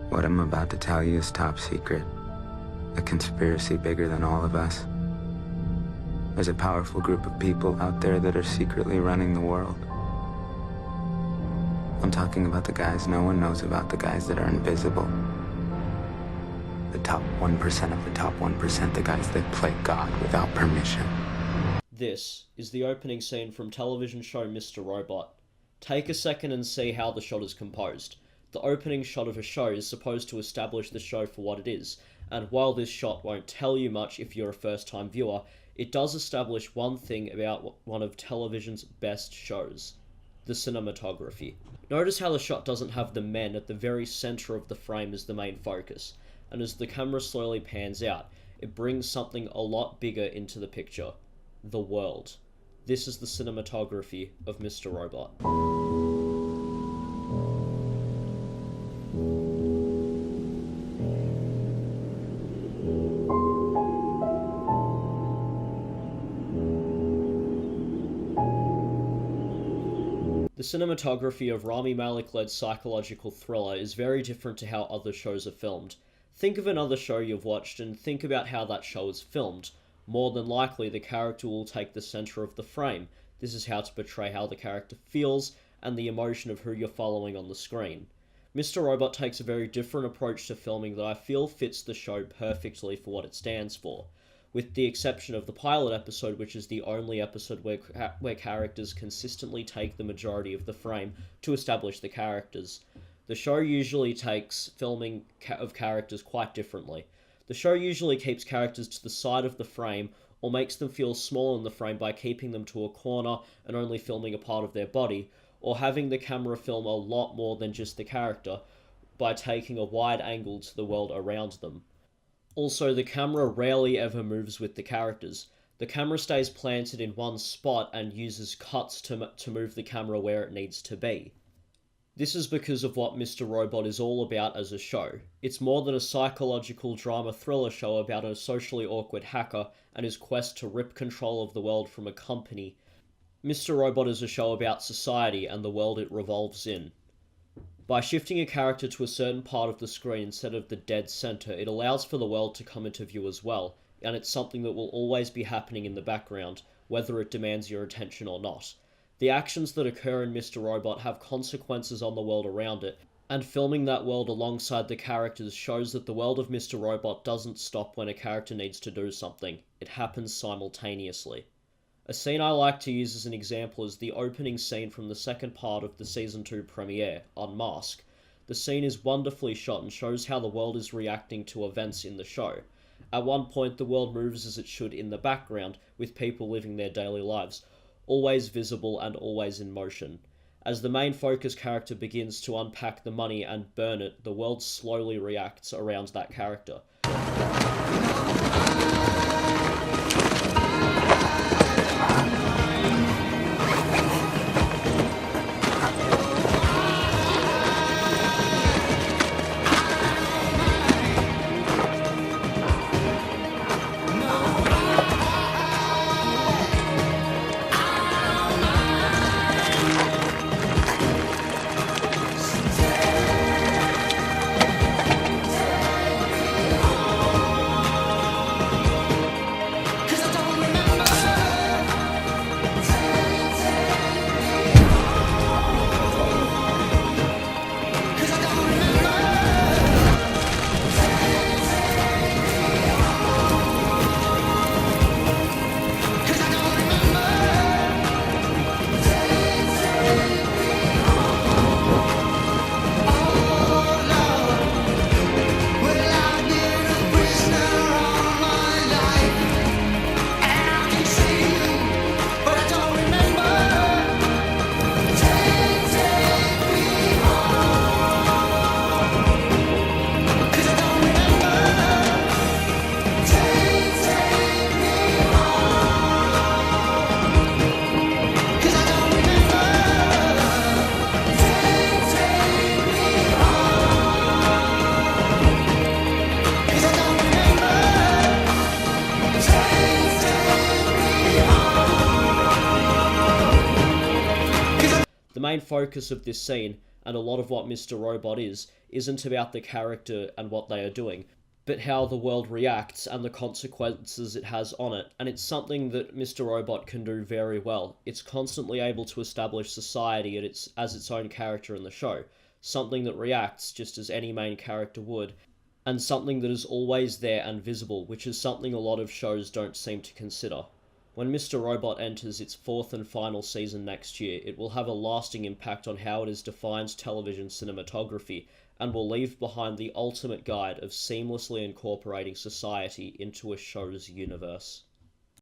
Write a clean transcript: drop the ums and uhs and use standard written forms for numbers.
What I'm about to tell you is top secret. A conspiracy bigger than all of us. There's a powerful group of people out there that are secretly running the world. I'm talking about the guys no one knows about, the guys that are invisible. The top 1% of the top 1%, the guys that play God without permission. This is the opening scene from television show Mr. Robot. Take a second and see how the shot is composed. The opening shot of a show is supposed to establish the show for what it is, and while this shot won't tell you much if you're a first-time viewer, it does establish one thing about one of television's best shows: the cinematography. Notice how the shot doesn't have the men at the very center of the frame as the main focus, and as the camera slowly pans out, it brings something a lot bigger into the picture: the world. This is the cinematography of Mr. Robot. The cinematography of Rami Malek-led psychological thriller is very different to how other shows are filmed. Think of another show you've watched and think about how that show is filmed. More than likely, the character will take the center of the frame. This is how to portray how the character feels and the emotion of who you're following on the screen. Mr. Robot takes a very different approach to filming that I feel fits the show perfectly for what it stands for, with the exception of the pilot episode, which is the only episode where characters consistently take the majority of the frame to establish the characters. The show usually takes filming of characters quite differently. The show usually keeps characters to the side of the frame, or makes them feel small in the frame by keeping them to a corner and only filming a part of their body, or having the camera film a lot more than just the character by taking a wide angle to the world around them. Also, the camera rarely ever moves with the characters. The camera stays planted in one spot and uses cuts to move the camera where it needs to be. This is because of what Mr. Robot is all about as a show. It's more than a psychological drama thriller show about a socially awkward hacker and his quest to rip control of the world from a company. Mr. Robot is a show about society and the world it revolves in. By shifting a character to a certain part of the screen instead of the dead center, it allows for the world to come into view as well, and it's something that will always be happening in the background, whether it demands your attention or not. The actions that occur in Mr. Robot have consequences on the world around it, and filming that world alongside the characters shows that the world of Mr. Robot doesn't stop when a character needs to do something. It happens simultaneously. A scene I like to use as an example is the opening scene from the second part of the Season 2 premiere, Unmask. The scene is wonderfully shot and shows how the world is reacting to events in the show. At one point, the world moves as it should in the background, with people living their daily lives, always visible and always in motion. As the main focus character begins to unpack the money and burn it, the world slowly reacts around that character. The main focus of this scene, and a lot of what Mr. Robot isn't about the character and what they are doing, but how the world reacts and the consequences it has on it. And it's something that Mr. Robot can do very well. It's constantly able to establish society as its own character in the show, something that reacts just as any main character would, and something that is always there and visible, which is something a lot of shows don't seem to consider. When Mr. Robot enters its fourth and final season next year, it will have a lasting impact on how it has defined television cinematography, and will leave behind the ultimate guide of seamlessly incorporating society into a show's universe.